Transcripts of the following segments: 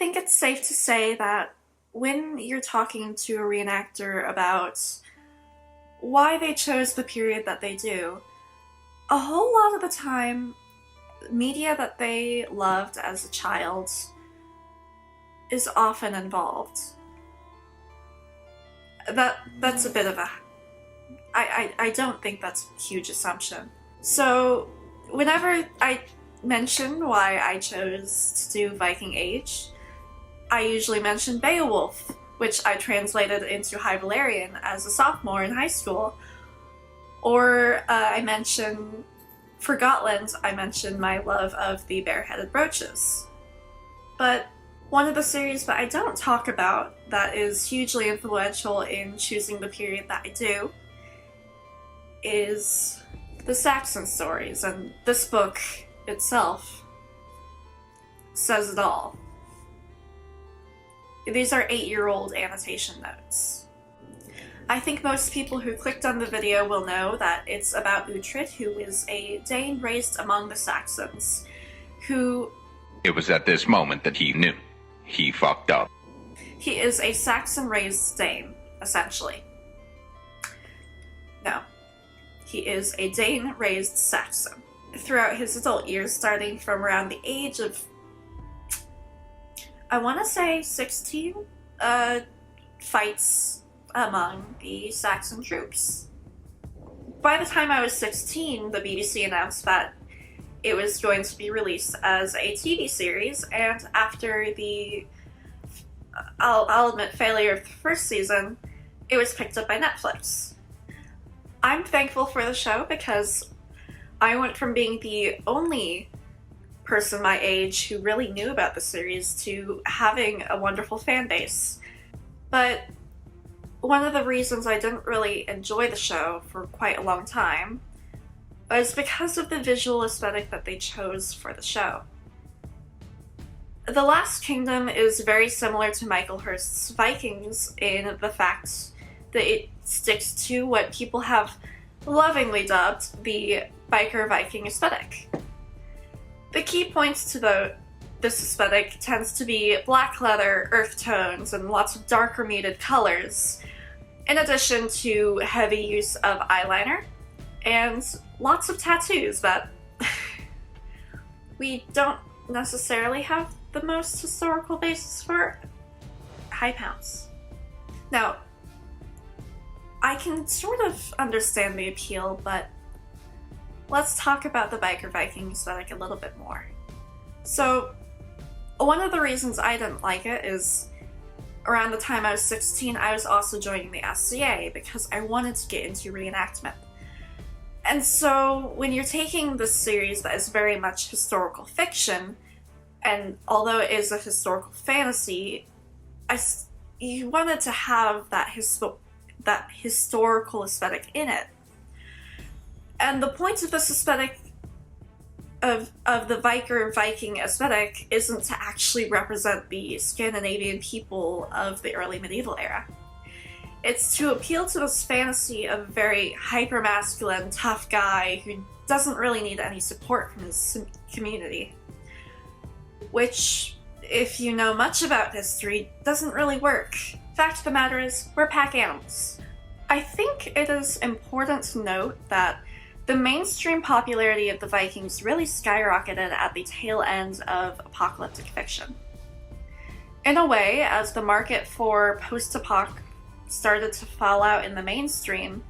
think it's safe to say that when you're talking to a reenactor about why they chose the period that they do, a whole lot of the time, media that they loved as a child is often involved. That's a bit of a... I don't think that's a huge assumption. So whenever I mention why I chose to do Viking Age, I usually mention Beowulf, which I translated into High Valyrian as a sophomore in high school. Or I mention, for Gotland, I mention my love of the bareheaded brooches. But one of the series that I don't talk about that is hugely influential in choosing the period that I do is the Saxon stories, and this book itself says it all. These are 8-year-old annotation notes. I think most people who clicked on the video will know that it's about Uhtred, who is a Dane raised among the Saxons, who... It was at this moment that he knew. He fucked up. He is a Saxon-raised Dane, essentially. No. He is a Dane-raised Saxon. Throughout his adult years, starting from around the age of, I want to say 16, fights among the Saxon troops. By the time I was 16, the BBC announced that it was going to be released as a TV series, and after the, I'll admit, failure of the first season, it was picked up by Netflix. I'm thankful for the show because I went from being the only person my age who really knew about the series to having a wonderful fan base. But one of the reasons I didn't really enjoy the show for quite a long time was because of the visual aesthetic that they chose for the show. The Last Kingdom is very similar to Michael Hirst's Vikings in the fact that it sticks to what people have lovingly dubbed the biker Viking aesthetic. The key points to this aesthetic tends to be black leather, earth tones, and lots of darker muted colors, in addition to heavy use of eyeliner and lots of tattoos that we don't necessarily have the most historical basis for. High pounds. Now, I can sort of understand the appeal, but let's talk about the biker Viking aesthetic a little bit more. So, one of the reasons I didn't like it is around the time I was 16, I was also joining the SCA because I wanted to get into reenactment. And so, when you're taking this series that is very much historical fiction, and although it is a historical fantasy, you wanted to have that historical aesthetic in it. And the point of this aesthetic, of the biker Viking aesthetic, isn't to actually represent the Scandinavian people of the early medieval era. It's to appeal to this fantasy of a very hyper-masculine, tough guy who doesn't really need any support from his community. Which, if you know much about history, doesn't really work. Fact of the matter is, we're pack animals. I think it is important to note that the mainstream popularity of the Vikings really skyrocketed at the tail end of apocalyptic fiction. In a way, as the market for post-apoc started to fall out in the mainstream,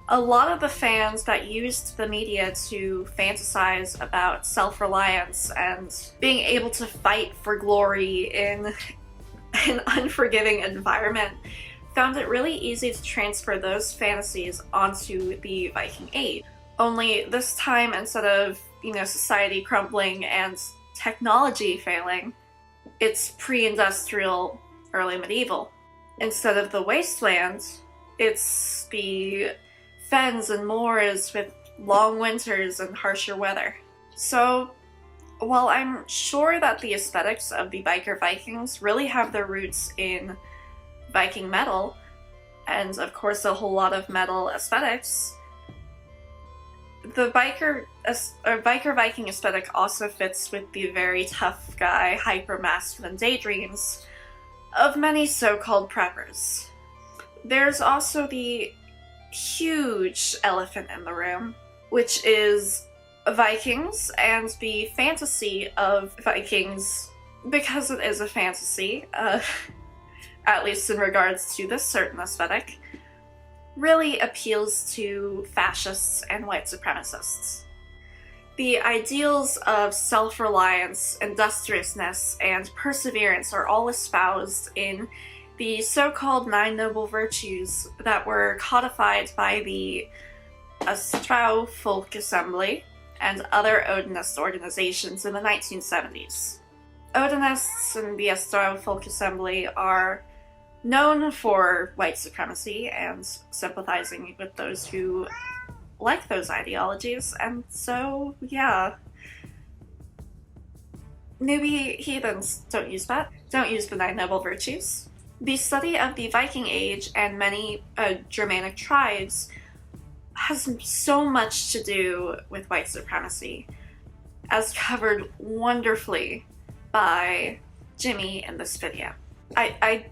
a lot of the fans that used the media to fantasize about self-reliance and being able to fight for glory in an unforgiving environment found it really easy to transfer those fantasies onto the Viking Age. Only this time, instead of, society crumbling and technology failing, it's pre-industrial, early medieval. Instead of the wasteland, it's the fens and moors with long winters and harsher weather. So, while I'm sure that the aesthetics of the biker Vikings really have their roots in Viking metal, and of course a whole lot of metal aesthetics, The biker Viking aesthetic also fits with the very tough guy, hyper-masculine daydreams of many so-called preppers. There's also the huge elephant in the room, which is Vikings and the fantasy of Vikings, because it is a fantasy, at least in regards to this certain aesthetic, really appeals to fascists and white supremacists. The ideals of self-reliance, industriousness, and perseverance are all espoused in the so-called 9 noble virtues that were codified by the Astrau Folk Assembly and other Odinist organizations in the 1970s. Odinists and the Astrau Folk Assembly are known for white supremacy and sympathizing with those who like those ideologies, and so, yeah. Newbie heathens, don't use that. Don't use the 9 noble virtues. The study of the Viking Age and many Germanic tribes has so much to do with white supremacy, as covered wonderfully by Jimmy in this video. I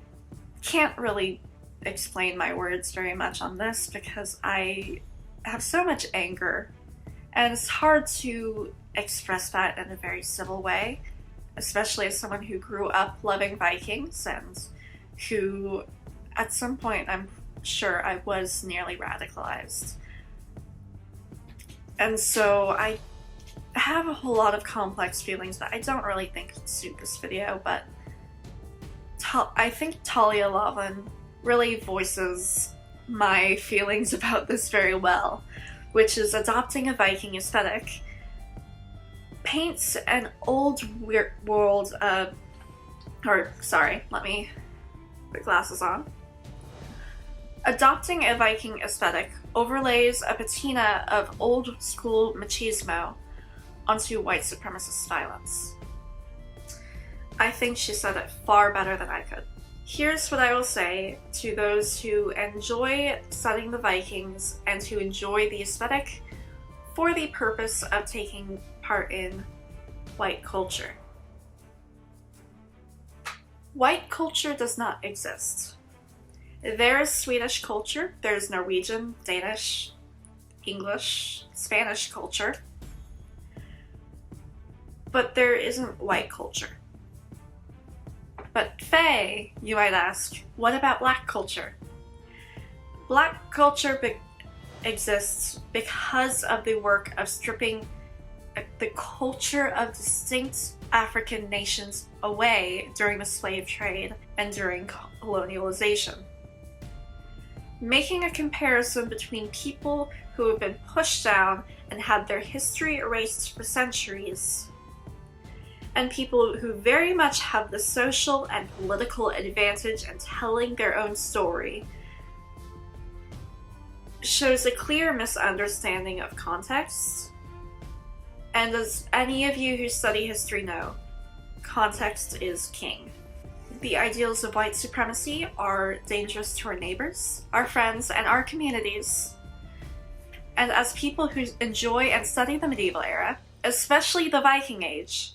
can't really explain my words very much on this because I have so much anger, and it's hard to express that in a very civil way, especially as someone who grew up loving Vikings and who, at some point, I'm sure I was nearly radicalized. And so I have a whole lot of complex feelings that I don't really think suit this video, but I think Talia Lavin really voices my feelings about this very well, which is adopting a Viking aesthetic paints an old world, let me put glasses on. Adopting a Viking aesthetic overlays a patina of old school machismo onto white supremacist violence. I think she said it far better than I could. Here's what I will say to those who enjoy studying the Vikings and who enjoy the aesthetic for the purpose of taking part in white culture. White culture does not exist. There is Swedish culture, there's Norwegian, Danish, English, Spanish culture, but there isn't white culture. But Faye, you might ask, what about black culture? Black culture exists because of the work of stripping the culture of distinct African nations away during the slave trade and during colonialization. Making a comparison between people who have been pushed down and had their history erased for centuries, and people who very much have the social and political advantage in telling their own story, shows a clear misunderstanding of context. And as any of you who study history know, context is king. The ideals of white supremacy are dangerous to our neighbors, our friends, and our communities. And as people who enjoy and study the medieval era, especially the Viking Age,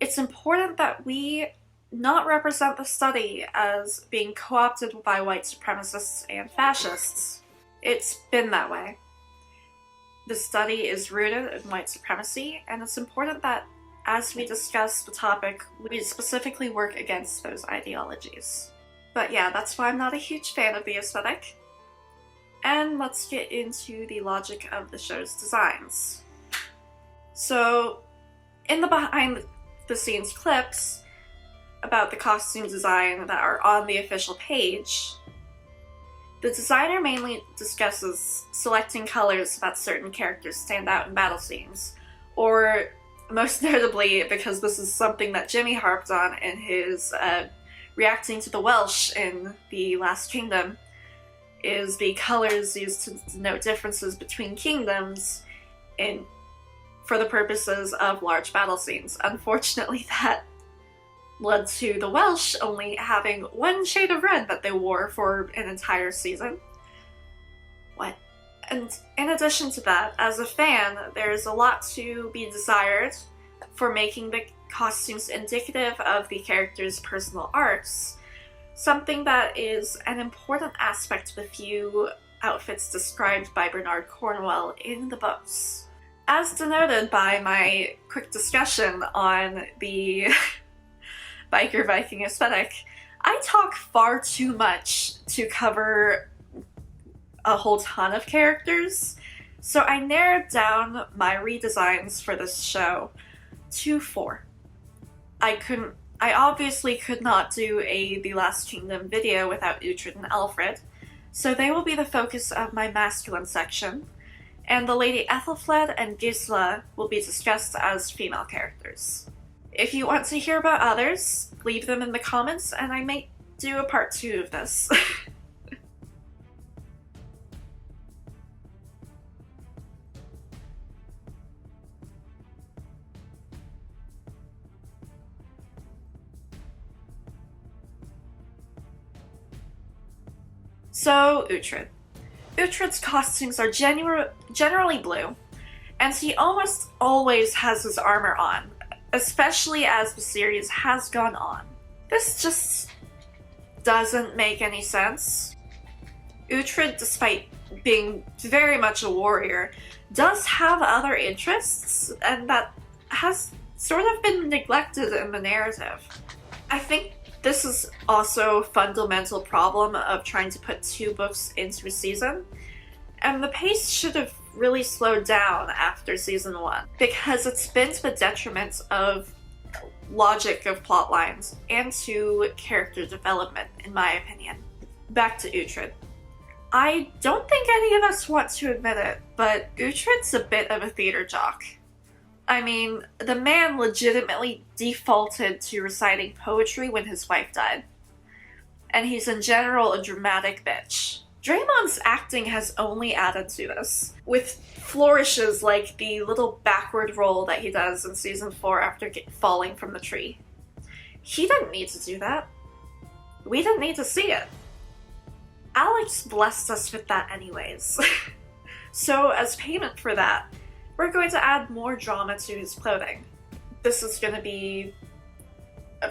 it's important that we not represent the study as being co-opted by white supremacists and fascists. It's been that way. The study is rooted in white supremacy, and it's important that as we discuss the topic, we specifically work against those ideologies. But yeah, that's why I'm not a huge fan of the aesthetic. And let's get into the logic of the show's designs. So, in the behind-the-scenes clips about the costume design that are on the official page, the designer mainly discusses selecting colors so that certain characters stand out in battle scenes, or most notably, because this is something that Jimmy harped on in his reacting to the Welsh in The Last Kingdom, is the colors used to denote differences between kingdoms for the purposes of large battle scenes. Unfortunately, that led to the Welsh only having one shade of red that they wore for an entire season. What? And in addition to that, as a fan, there's a lot to be desired for making the costumes indicative of the characters' personal arcs, something that is an important aspect of the few outfits described by Bernard Cornwell in the books. As denoted by my quick discussion on the biker Viking aesthetic, I talk far too much to cover a whole ton of characters, so I narrowed down my redesigns for this show to 4. I obviously could not do a The Last Kingdom video without Uhtred and Alfred, so they will be the focus of my masculine section, and the Lady Aethelflaed and Gisela will be discussed as female characters. If you want to hear about others, leave them in the comments and I may do a part 2 of this. So, Uhtred. Uhtred's costumes are generally blue, and he almost always has his armor on, especially as the series has gone on. This just doesn't make any sense. Uhtred, despite being very much a warrior, does have other interests, and that has sort of been neglected in the narrative. I think this is also a fundamental problem of trying to put 2 books into a season, and the pace should have really slowed down after season 1, because it's been to the detriment of logic of plot lines and to character development, in my opinion. Back to Uhtred. I don't think any of us want to admit it, but Uhtred's a bit of a theater jock. I mean, the man legitimately defaulted to reciting poetry when his wife died. And he's in general a dramatic bitch. Draymond's acting has only added to this, with flourishes like the little backward roll that he does in season 4 after falling from the tree. He didn't need to do that. We didn't need to see it. Alex blessed us with that anyways. So as payment for that, we're going to add more drama to his clothing. This is going to be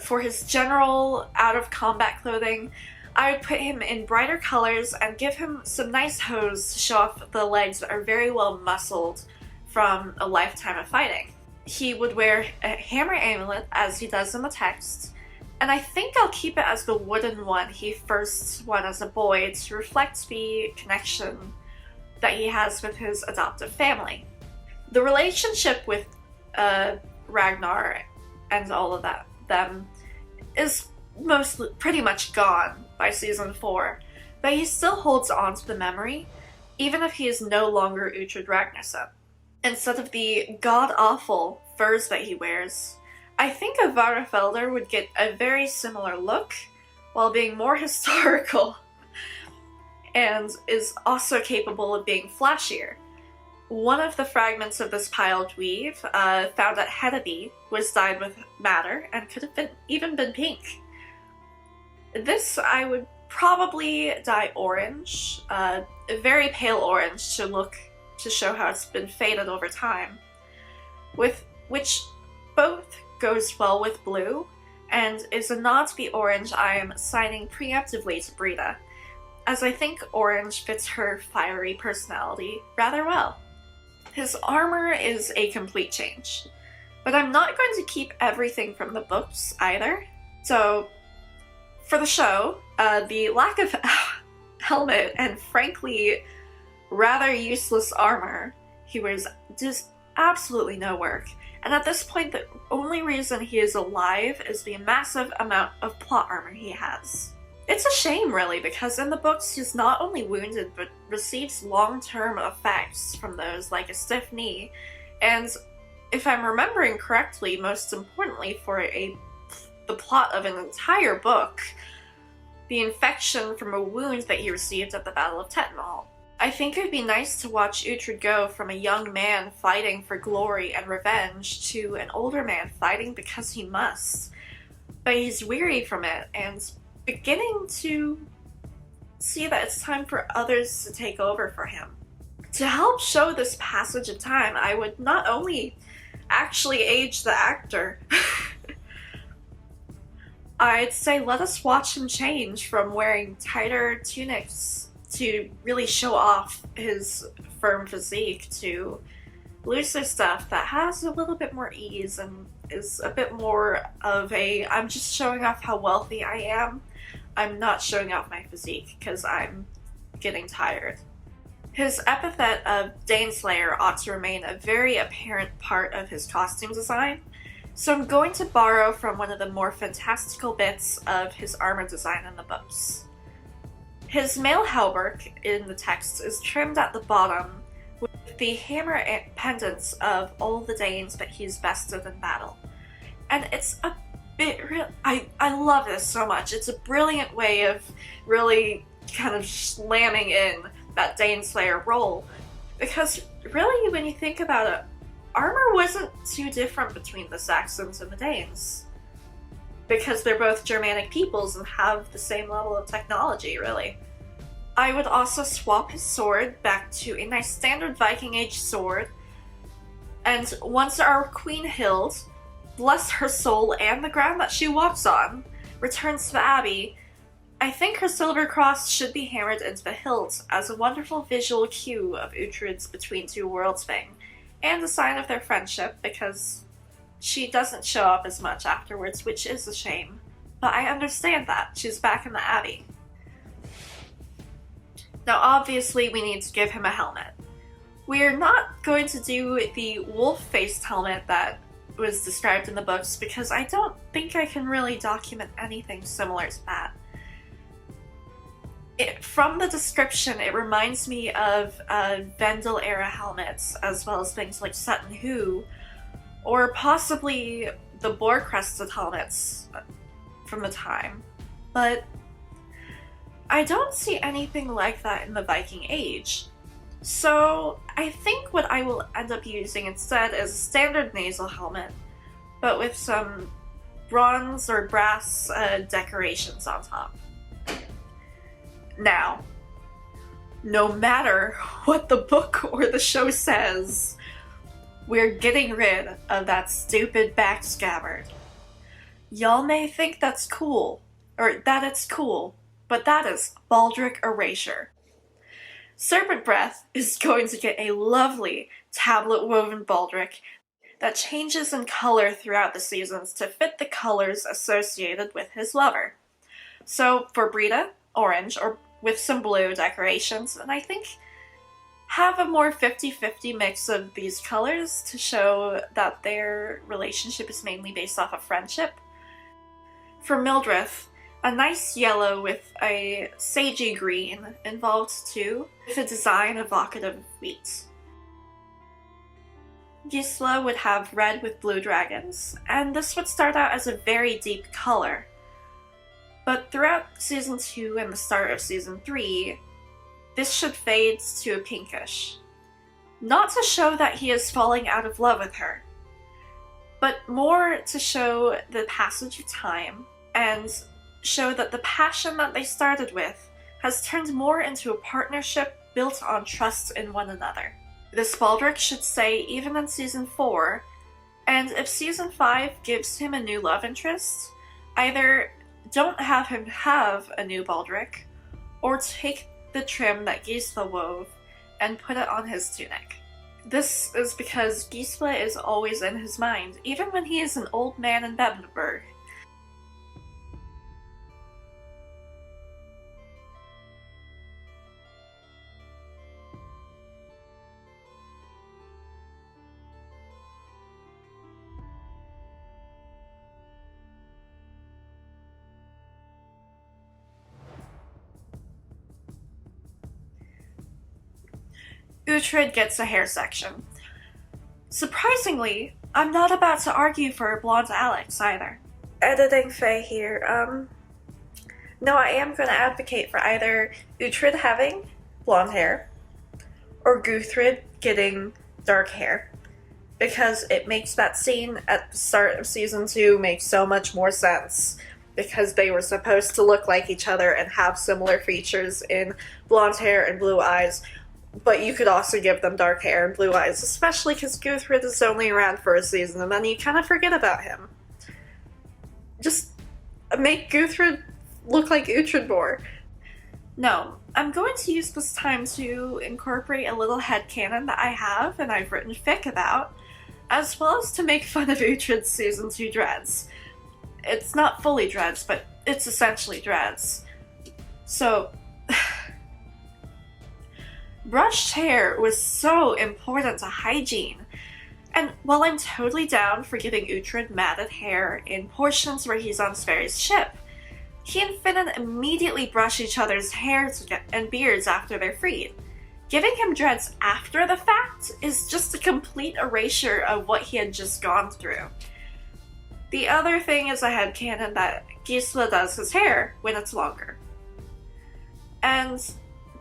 for his general out-of-combat clothing. I would put him in brighter colors and give him some nice hose to show off the legs that are very well muscled from a lifetime of fighting. He would wear a hammer amulet as he does in the text, and I think I'll keep it as the wooden one he first won as a boy to reflect the connection that he has with his adoptive family. The relationship with Ragnar and all of them is pretty much gone by season 4, but he still holds on to the memory, even if he is no longer Uhtred Ragnarsson. Instead of the god-awful furs that he wears, I think a Varafelder would get a very similar look, while being more historical, and is also capable of being flashier. One of the fragments of this piled weave, found at Hedeby, was dyed with madder and could have even been pink. This I would probably dye orange, a very pale orange to show how it's been faded over time, which both goes well with blue, and is a nod to the orange I am assigning preemptively to Brita, as I think orange fits her fiery personality rather well. His armor is a complete change, but I'm not going to keep everything from the books either. So, for the show, the lack of helmet and frankly rather useless armor he wears does absolutely no work, and at this point the only reason he is alive is the massive amount of plot armor he has. It's a shame, really, because in the books he's not only wounded, but receives long-term effects from those, like a stiff knee, and if I'm remembering correctly, most importantly for the plot of an entire book, the infection from a wound that he received at the Battle of Tettenhall. I think it would be nice to watch Uhtred go from a young man fighting for glory and revenge to an older man fighting because he must, but he's weary from it, and beginning to see that it's time for others to take over for him. To help show this passage of time, I would not only actually age the actor, I'd say let us watch him change from wearing tighter tunics to really show off his firm physique to looser stuff that has a little bit more ease and is a bit more of a, I'm just showing off how wealthy I am. I'm not showing off my physique because I'm getting tired. His epithet of Daneslayer ought to remain a very apparent part of his costume design, so I'm going to borrow from one of the more fantastical bits of his armor design in the books. His mail hauberk in the text is trimmed at the bottom with the hammer pendants of all the Danes that he's bested in battle. And it's a bit I love this so much. It's a brilliant way of really kind of slamming in that Daneslayer role, because really when you think about it, armor wasn't too different between the Saxons and the Danes, because they're both Germanic peoples and have the same level of technology, really. I would also swap his sword back to a nice standard Viking Age sword, and once our Queen Hild, bless her soul and the ground that she walks on, returns to the Abbey, I think her silver cross should be hammered into the hilt as a wonderful visual cue of Uhtred's Between Two Worlds thing, and a sign of their friendship, because she doesn't show up as much afterwards, which is a shame. But I understand that. She's back in the Abbey. Now obviously we need to give him a helmet. We're not going to do the wolf-faced helmet that was described in the books, because I don't think I can really document anything similar to that. From the description, it reminds me of Vendel-era helmets, as well as things like Sutton Hoo, or possibly the boar-crested helmets from the time. But I don't see anything like that in the Viking Age. So I think what I will end up using instead is a standard nasal helmet, but with some bronze or brass decorations on top. Now, no matter what the book or the show says, we're getting rid of that stupid back scabbard. Y'all may think that's cool, or that it's cool, but that is baldric erasure. Serpent Breath is going to get a lovely tablet woven baldric that changes in color throughout the seasons to fit the colors associated with his lover. So for Brita, orange, or with some blue decorations, and I think have a more 50-50 mix of these colors to show that their relationship is mainly based off of friendship. For Mildreth, a nice yellow with a sagey green involved too, with a design evocative of wheat. Gisela would have red with blue dragons, and this would start out as a very deep color. But throughout Season 2 and the start of Season 3, this should fade to a pinkish. Not to show that he is falling out of love with her, but more to show the passage of time and show that the passion that they started with has turned more into a partnership built on trust in one another. This baldric should stay even in Season 4, and if Season 5 gives him a new love interest, either don't have him have a new baldric, or take the trim that Gisela wove and put it on his tunic. This is because Gisela is always in his mind, even when he is an old man in Bebnberg. Uhtred gets a hair section. Surprisingly, I'm not about to argue for blonde Alex either. Editing Faye here, no, I am going to advocate for either Uhtred having blonde hair, or Guthred getting dark hair, because it makes that scene at the start of Season 2 make so much more sense, because they were supposed to look like each other and have similar features in blonde hair and blue eyes. But you could also give them dark hair and blue eyes, especially because Uhtred is only around for a season and then you kind of forget about him. Just make Uhtred look like Uhtred more. No, I'm going to use this time to incorporate a little headcanon that I have and I've written fic about, as well as to make fun of Uhtred's Season 2 dreads. It's not fully dreads, but it's essentially dreads. So, brushed hair was so important to hygiene. And while I'm totally down for giving Uhtred matted hair in portions where he's on Sverri's ship, he and Finan immediately brush each other's hair and beards after they're freed. Giving him dreads after the fact is just a complete erasure of what he had just gone through. The other thing is a headcanon that Gisela does his hair when it's longer. And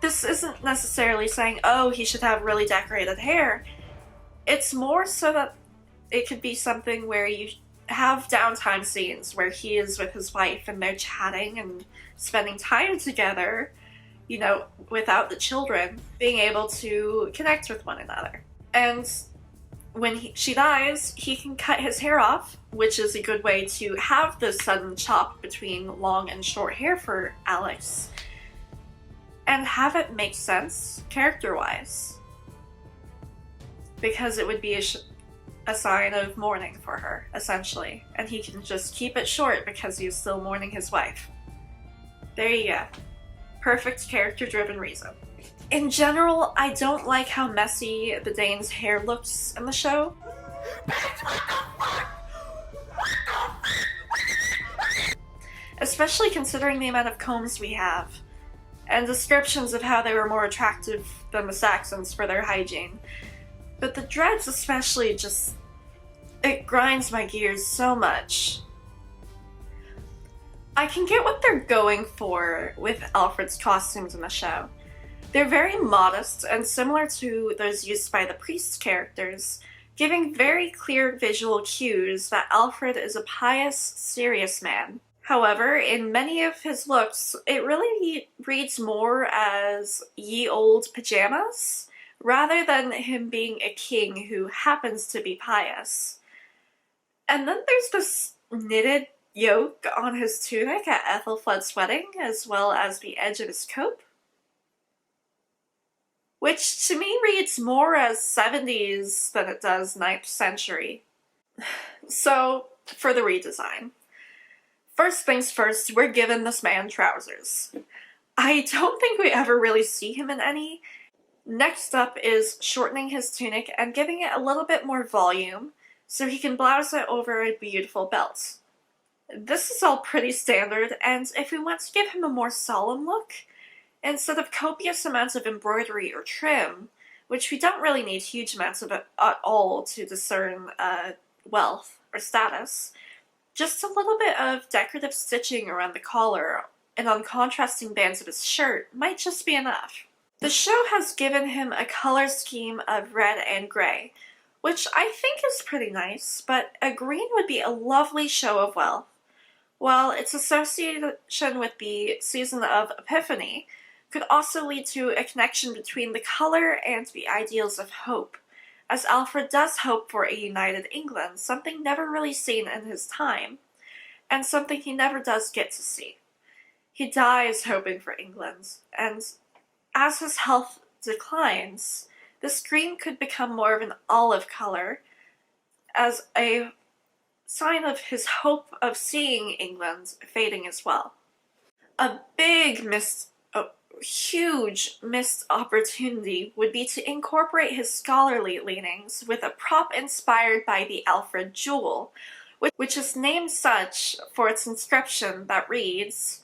this isn't necessarily saying, oh, he should have really decorated hair. It's more so that it could be something where you have downtime scenes where he is with his wife and they're chatting and spending time together, you know, without the children, being able to connect with one another. And when she dies, he can cut his hair off, which is a good way to have the sudden chop between long and short hair for Alex, and have it make sense character-wise. Because it would be a sign of mourning for her, essentially. And he can just keep it short because he's still mourning his wife. There you go. Perfect character-driven reason. In general, I don't like how messy the Dane's hair looks in the show. Especially considering the amount of combs we have, and descriptions of how they were more attractive than the Saxons for their hygiene. But the dreads especially just... it grinds my gears so much. I can get what they're going for with Alfred's costumes in the show. They're very modest and similar to those used by the priest characters, giving very clear visual cues that Alfred is a pious, serious man. However, in many of his looks, it really reads more as ye old pajamas, rather than him being a king who happens to be pious. And then there's this knitted yoke on his tunic at Aethelflaed's wedding, as well as the edge of his cope, which to me reads more as 70s than it does 9th century. So, for the redesign. First things first, we're given this man trousers. I don't think we ever really see him in any. Next up is shortening his tunic and giving it a little bit more volume so he can blouse it over a beautiful belt. This is all pretty standard, and if we want to give him a more solemn look, instead of copious amounts of embroidery or trim, which we don't really need huge amounts of it at all to discern wealth or status, just a little bit of decorative stitching around the collar and on contrasting bands of his shirt might just be enough. The show has given him a color scheme of red and grey, which I think is pretty nice, but a green would be a lovely show of wealth. While its association with the season of Epiphany could also lead to a connection between the color and the ideals of hope, as Alfred does hope for a united England, something never really seen in his time, and something he never does get to see. He dies hoping for England, and as his health declines, this green could become more of an olive color as a sign of his hope of seeing England fading as well. A huge missed opportunity would be to incorporate his scholarly leanings with a prop inspired by the Alfred jewel, which is named such for its inscription that reads,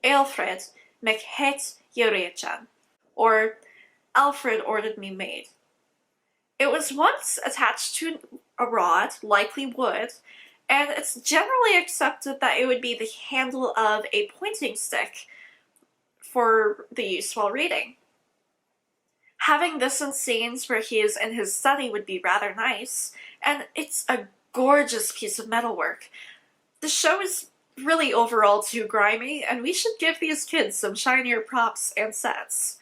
Alfred meg het Jorechan, or Alfred ordered me made. It was once attached to a rod, likely wood, and it's generally accepted that it would be the handle of a pointing stick for the use while reading. Having this in scenes where he is in his study would be rather nice, and it's a gorgeous piece of metalwork. The show is really overall too grimy, and we should give these kids some shinier props and sets.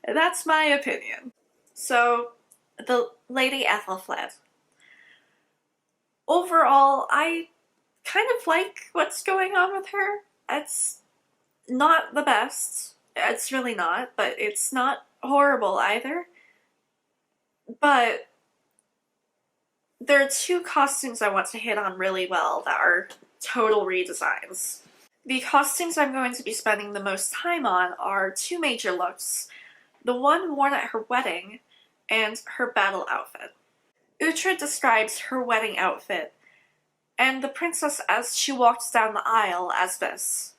That's my opinion. So, the Lady Aethelflaed. Overall, I kind of like what's going on with her. It's not the best. It's really not, but it's not horrible either. But there are two costumes I want to hit on really well that are total redesigns. The costumes I'm going to be spending the most time on are two major looks, the one worn at her wedding and her battle outfit. Uhtred describes her wedding outfit and the princess as she walked down the aisle as this.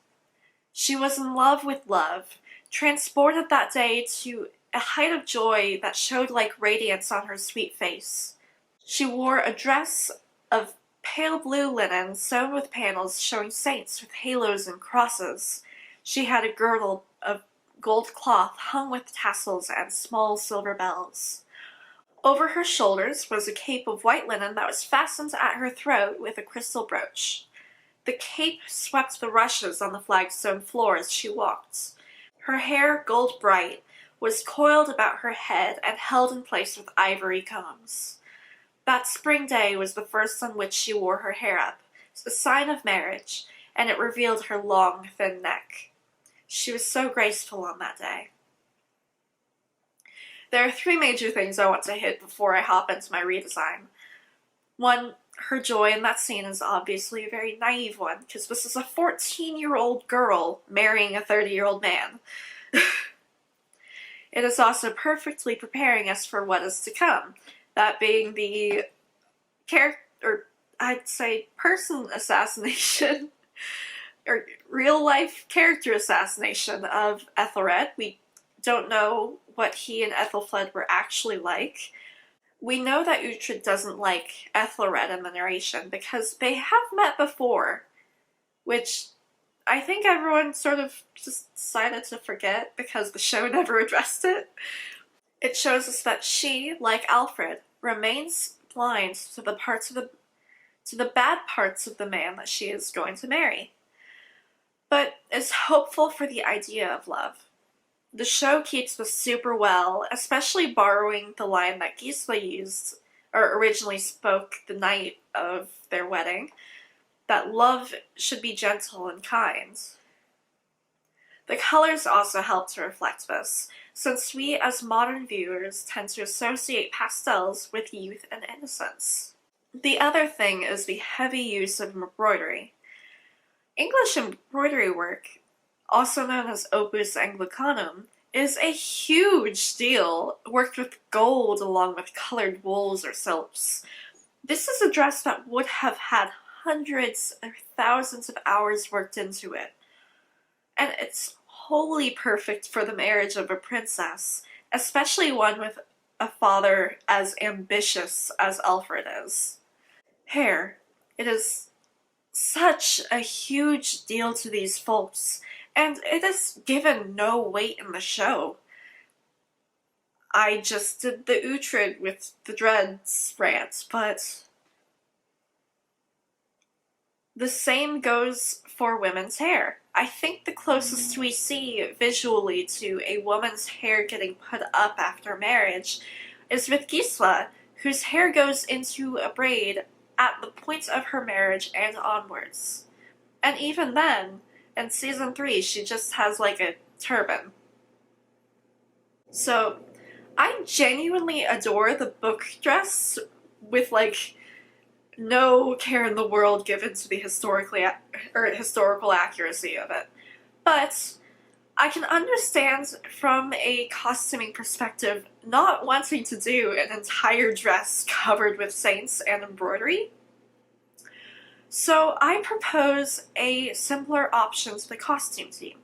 She was in love with love, transported that day to a height of joy that showed like radiance on her sweet face. She wore a dress of pale blue linen sewn with panels showing saints with halos and crosses. She had a girdle of gold cloth hung with tassels and small silver bells. Over her shoulders was a cape of white linen that was fastened at her throat with a crystal brooch. The cape swept the rushes on the flagstone floor as she walked. Her hair, gold bright, was coiled about her head and held in place with ivory combs. That spring day was the first on which she wore her hair up, a sign of marriage, and it revealed her long, thin neck. She was so graceful on that day. There are three major things I want to hit before I hop into my redesign. One, her joy in that scene is obviously a very naive one, because this is a 14-year-old girl marrying a 30-year-old man. It is also perfectly preparing us for what is to come, that being the person assassination, or real-life character assassination of Ethelred. We don't know what he and Aethelflaed were actually like. We know that Uhtred doesn't like Ethelred in the narration because they have met before, which I think everyone sort of just decided to forget because the show never addressed it. It shows us that she, like Alfred, remains blind to the bad parts of the man that she is going to marry, but is hopeful for the idea of love. The show keeps this super well, especially borrowing the line that Gisela used, or originally spoke the night of their wedding, that love should be gentle and kind. The colors also help to reflect this, since we as modern viewers tend to associate pastels with youth and innocence. The other thing is the heavy use of embroidery. English embroidery work, also known as opus anglicanum, is a huge deal, worked with gold along with colored wools or silks. This is a dress that would have had hundreds or thousands of hours worked into it. And it's wholly perfect for the marriage of a princess, especially one with a father as ambitious as Alfred is. Hair. It is such a huge deal to these folks, and it is given no weight in the show. I just did the Uhtred with the dreads rant, but the same goes for women's hair. I think the closest we see visually to a woman's hair getting put up after marriage is with Gisela, whose hair goes into a braid at the point of her marriage and onwards. And even then, in season 3, she just has like a turban. So, I genuinely adore the book dress with like no care in the world given to the historical accuracy of it. But I can understand from a costuming perspective not wanting to do an entire dress covered with saints and embroidery. So I propose a simpler option to the costume team.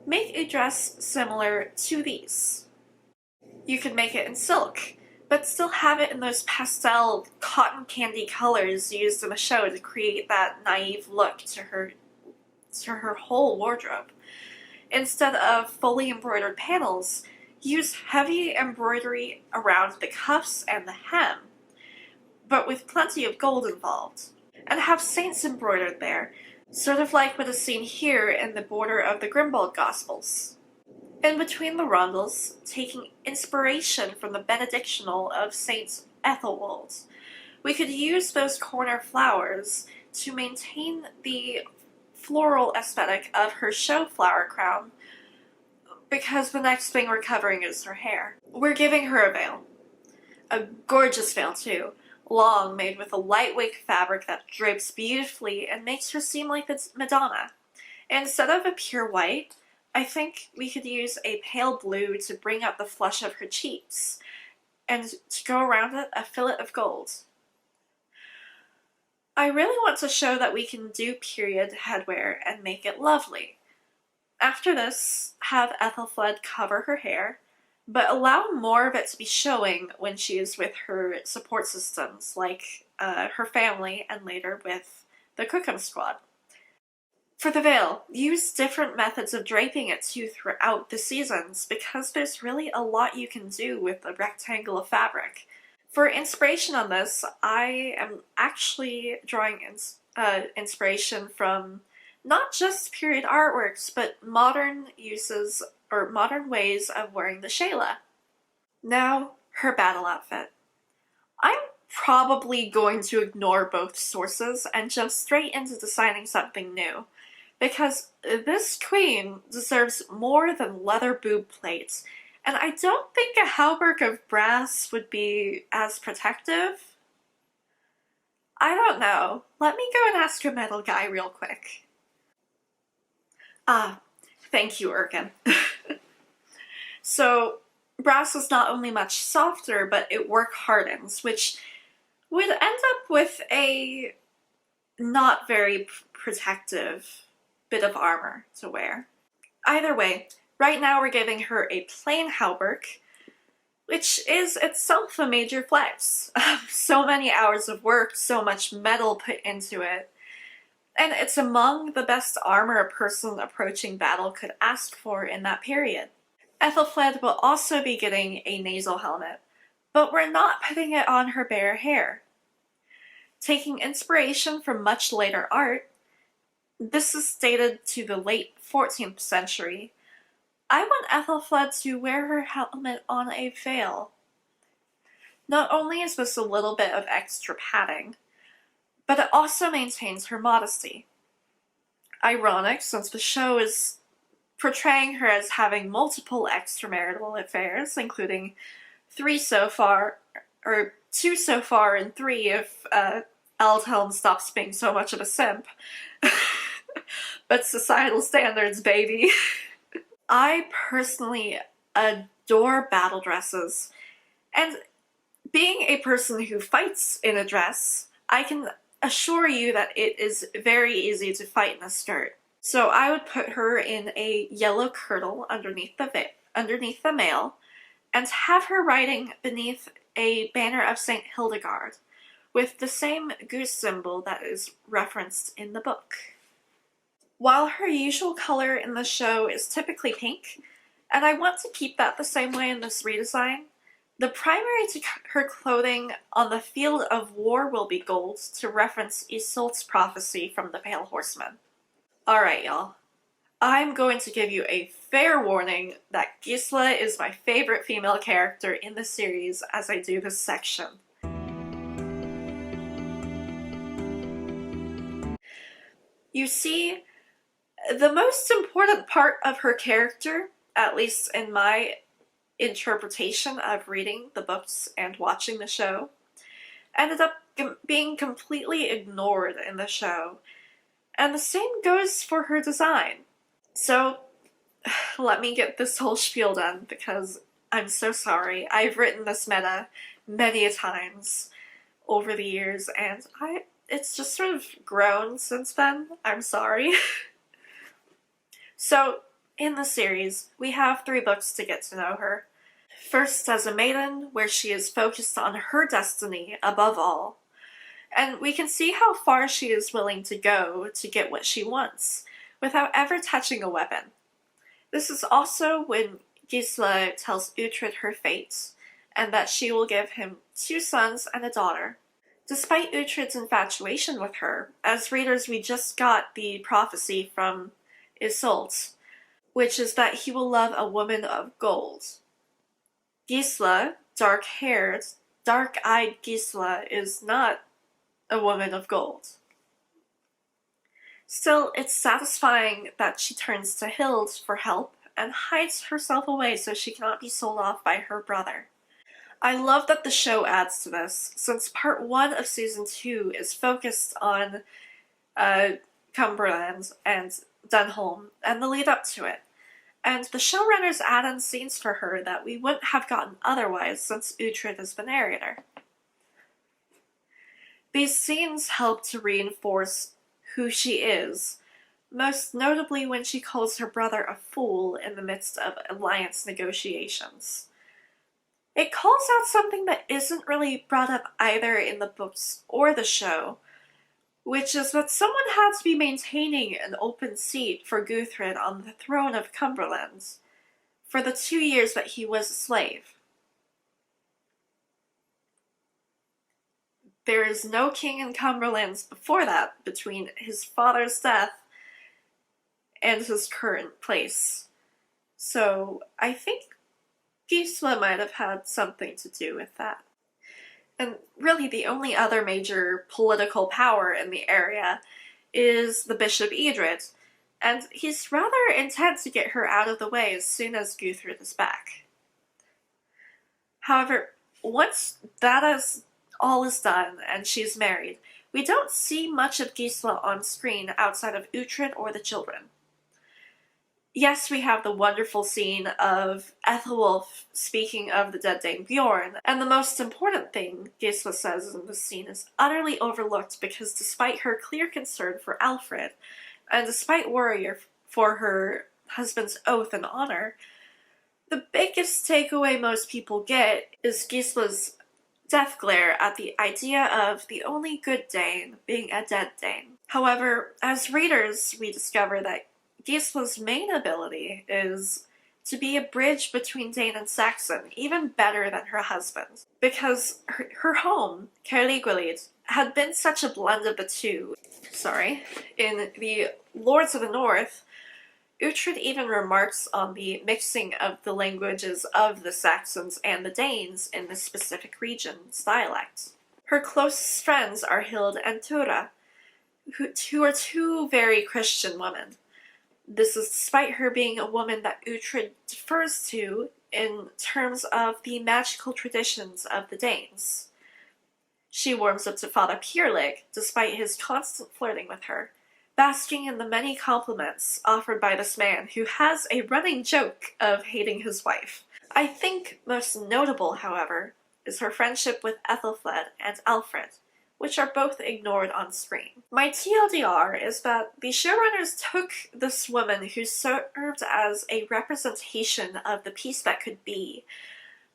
Make a dress similar to these. You could make it in silk, but still have it in those pastel cotton candy colors used in the show to create that naive look to her whole wardrobe. Instead of fully embroidered panels, use heavy embroidery around the cuffs and the hem, but with plenty of gold involved. And have saints embroidered there, sort of like what is seen here in the border of the Grimbold Gospels. In between the rondels, taking inspiration from the benedictional of Saint Aethelflaed, we could use those corner flowers to maintain the floral aesthetic of her show flower crown, because the next thing we're covering is her hair. We're giving her a veil. A gorgeous veil too, long, made with a lightweight fabric that drapes beautifully and makes her seem like it's Madonna. Instead of a pure white, I think we could use a pale blue to bring up the flush of her cheeks, and to go around it, a fillet of gold. I really want to show that we can do period headwear and make it lovely. After this, have Aethelflaed cover her hair, but allow more of it to be showing when she is with her support systems, like her family and later with the Cookham squad. For the veil, use different methods of draping it too throughout the seasons, because there's really a lot you can do with a rectangle of fabric. For inspiration on this, I am actually drawing inspiration from not just period artworks, but modern uses or modern ways of wearing the Cheallaigh. Now, her battle outfit. I'm probably going to ignore both sources and jump straight into designing something new, because this queen deserves more than leather boob plates, and I don't think a hauberk of brass would be as protective. I don't know. Let me go and ask a metal guy real quick. Thank you, Erkin. So, brass is not only much softer, but it work hardens, which would end up with a not very protective bit of armor to wear. Either way, right now we're giving her a plain hauberk, which is itself a major flex. So many hours of work, so much metal put into it, and it's among the best armor a person approaching battle could ask for in that period. Aethelflaed will also be getting a nasal helmet, but we're not putting it on her bare hair. Taking inspiration from much later art, this is dated to the late 14th century, I want Aethelflaed to wear her helmet on a veil. Not only is this a little bit of extra padding, but it also maintains her modesty. Ironic, since the show is portraying her as having multiple extramarital affairs, including 2 so far, and 3 if Aldhelm stops being so much of a simp. But societal standards, baby. I personally adore battle dresses, and being a person who fights in a dress, I can assure you that it is very easy to fight in a skirt. So I would put her in a yellow kirtle underneath the mail, and have her riding beneath a banner of St. Hildegard, with the same goose symbol that is referenced in the book. While her usual color in the show is typically pink, and I want to keep that the same way in this redesign, the primary to her clothing on the field of war will be gold, to reference Isolt's prophecy from the Pale Horseman. Alright, y'all. I'm going to give you a fair warning that Gisela is my favorite female character in the series as I do this section. You see, the most important part of her character, at least in my interpretation of reading the books and watching the show, ended up being completely ignored in the show, and the same goes for her design. So, let me get this whole spiel done, because I'm so sorry. I've written this meta many a times over the years, and it's just sort of grown since then. I'm sorry. So, in the series, we have 3 books to get to know her. First as a maiden, where she is focused on her destiny above all, and we can see how far she is willing to go to get what she wants, without ever touching a weapon. This is also when Gisela tells Uhtred her fate, and that she will give him 2 sons and a daughter. Despite Uhtred's infatuation with her, as readers we just got the prophecy from Isolde, which is that he will love a woman of gold. Gisela, dark-haired, dark-eyed Gisela, is not a woman of gold. Still, it's satisfying that she turns to Hild for help and hides herself away so she cannot be sold off by her brother. I love that the show adds to this, since part 1 of season 2 is focused on Cumberland and Dunholm and the lead up to it. And the showrunners add in scenes for her that we wouldn't have gotten otherwise since Uhtred is the narrator. These scenes help to reinforce who she is, most notably when she calls her brother a fool in the midst of alliance negotiations. It calls out something that isn't really brought up either in the books or the show, which is that someone had to be maintaining an open seat for Uhtred on the throne of Cumberland for the 2 years that he was a slave. There is no king in Cumberland before that, between his father's death and his current place. So I think Gisela might have had something to do with that. And really the only other major political power in the area is the Bishop Uhtred, and he's rather intent to get her out of the way as soon as Uhtred is back. However, once all is done and she's married, we don't see much of Gisela on screen outside of Uhtred or the children. Yes, we have the wonderful scene of Aethelwulf speaking of the dead Dane Bjorn, and the most important thing Gisela says in this scene is utterly overlooked because despite her clear concern for Alfred, and despite worry for her husband's oath and honor, the biggest takeaway most people get is Gisela's death glare at the idea of the only good Dane being a dead Dane. However, as readers, we discover that Gisela's main ability is to be a bridge between Dane and Saxon, even better than her husband. Because her home, Caerleiguilid, had been such a blend of the two. In the Lords of the North, Uhtred even remarks on the mixing of the languages of the Saxons and the Danes in this specific region's dialect. Her closest friends are Hild and Thyra, who are two very Christian women. This is despite her being a woman that Uhtred defers to in terms of the magical traditions of the Danes. She warms up to Father Cheallaigh, despite his constant flirting with her, basking in the many compliments offered by this man who has a running joke of hating his wife. I think most notable, however, is her friendship with Aethelflaed and Alfred, which are both ignored on screen. My TLDR is that the showrunners took this woman who served as a representation of the peace that could be,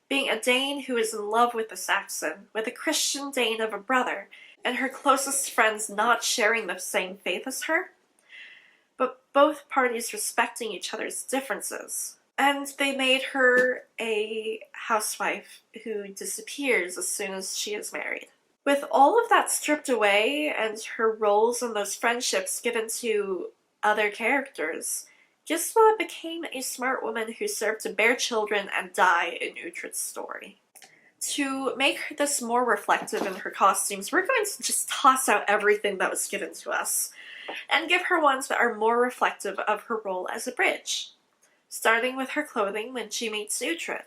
being a Dane who is in love with a Saxon, with a Christian Dane of a brother, and her closest friends not sharing the same faith as her, but both parties respecting each other's differences. And they made her a housewife who disappears as soon as she is married. With all of that stripped away and her roles and those friendships given to other characters, Gisela became a smart woman who served to bear children and die in Uhtred's story. To make this more reflective in her costumes, we're going to just toss out everything that was given to us, and give her ones that are more reflective of her role as a bridge. Starting with her clothing when she meets Uhtred.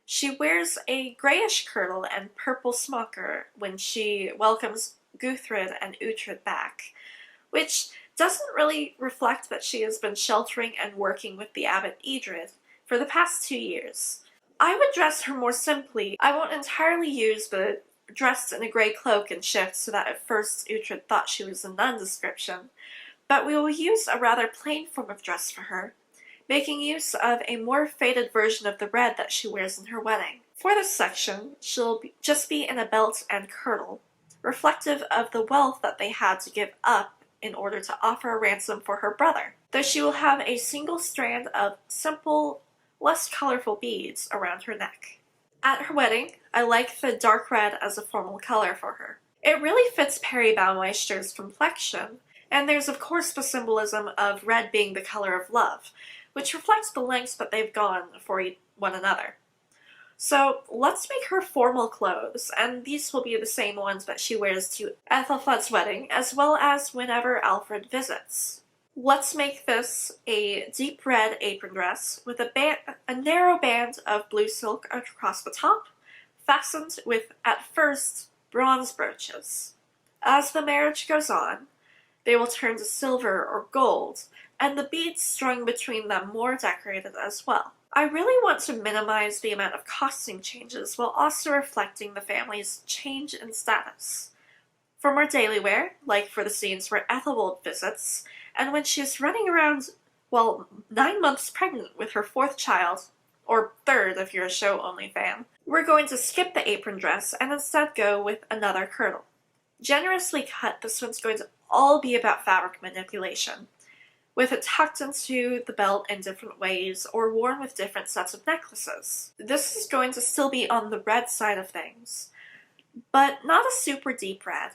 She wears a grayish kirtle and purple smocker when she welcomes Uhtred and Uhtred back, which doesn't really reflect that she has been sheltering and working with the abbot Uhtred for the past 2 years. I would dress her more simply. I won't entirely use the dressed in a grey cloak and shift so that at first Uhtred thought she was a nun description, but we will use a rather plain form of dress for her, making use of a more faded version of the red that she wears in her wedding. For this section, she'll just be in a belt and kirtle, reflective of the wealth that they had to give up in order to offer a ransom for her brother, though she will have a single strand of simple, less colorful beads around her neck. At her wedding, I like the dark red as a formal color for her. It really fits Perry Baumeister's complexion, and there's of course the symbolism of red being the color of love, which reflects the lengths that they've gone for one another. So let's make her formal clothes, and these will be the same ones that she wears to Aethelflaed's wedding, as well as whenever Alfred visits. Let's make this a deep red apron dress with a narrow band of blue silk across the top, fastened with, at first, bronze brooches. As the marriage goes on, they will turn to silver or gold, and the beads strung between them more decorated as well. I really want to minimize the amount of costume changes while also reflecting the family's change in status. For more daily wear, like for the scenes where Aethelflaed visits, and when she is running around, 9 months pregnant with her 4th child, or 3rd if you're a show-only fan, we're going to skip the apron dress and instead go with another kirtle. Generously cut, this one's going to all be about fabric manipulation, with it tucked into the belt in different ways or worn with different sets of necklaces. This is going to still be on the red side of things, but not a super deep red.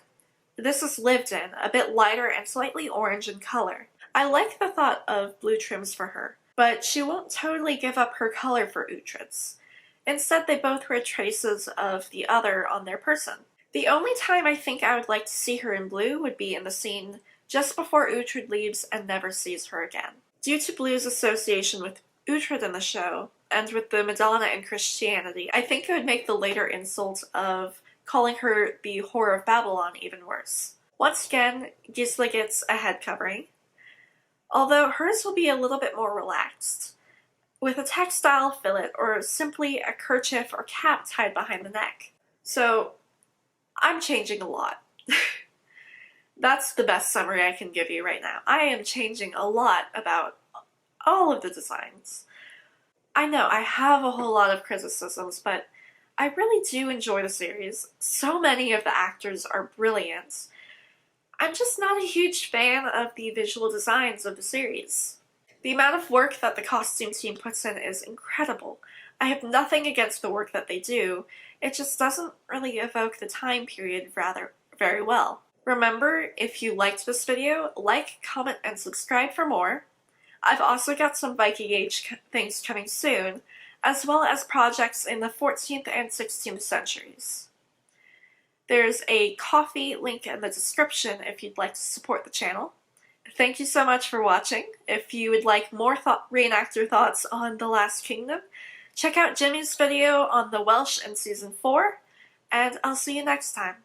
This is lived in, a bit lighter and slightly orange in color. I like the thought of blue trims for her, but she won't totally give up her color for Uhtred's. Instead, they both wear traces of the other on their person. The only time I think I would like to see her in blue would be in the scene just before Uhtred leaves and never sees her again. Due to blue's association with Uhtred in the show, and with the Madonna and Christianity, I think it would make the later insult of calling her the Whore of Babylon even worse. Once again, Gisela gets a head covering, although hers will be a little bit more relaxed, with a textile fillet or simply a kerchief or cap tied behind the neck. So, I'm changing a lot. That's the best summary I can give you right now. I am changing a lot about all of the designs. I know I have a whole lot of criticisms, but I really do enjoy the series. So many of the actors are brilliant. I'm just not a huge fan of the visual designs of the series. The amount of work that the costume team puts in is incredible. I have nothing against the work that they do, it just doesn't really evoke the time period very well. Remember, if you liked this video, like, comment, and subscribe for more. I've also got some Viking Age things coming soon, as well as projects in the 14th and 16th centuries. There's a Ko-fi link in the description if you'd like to support the channel. Thank you so much for watching. If you would like more reenactor thoughts on The Last Kingdom, check out Jimmy's video on the Welsh in Season 4, and I'll see you next time.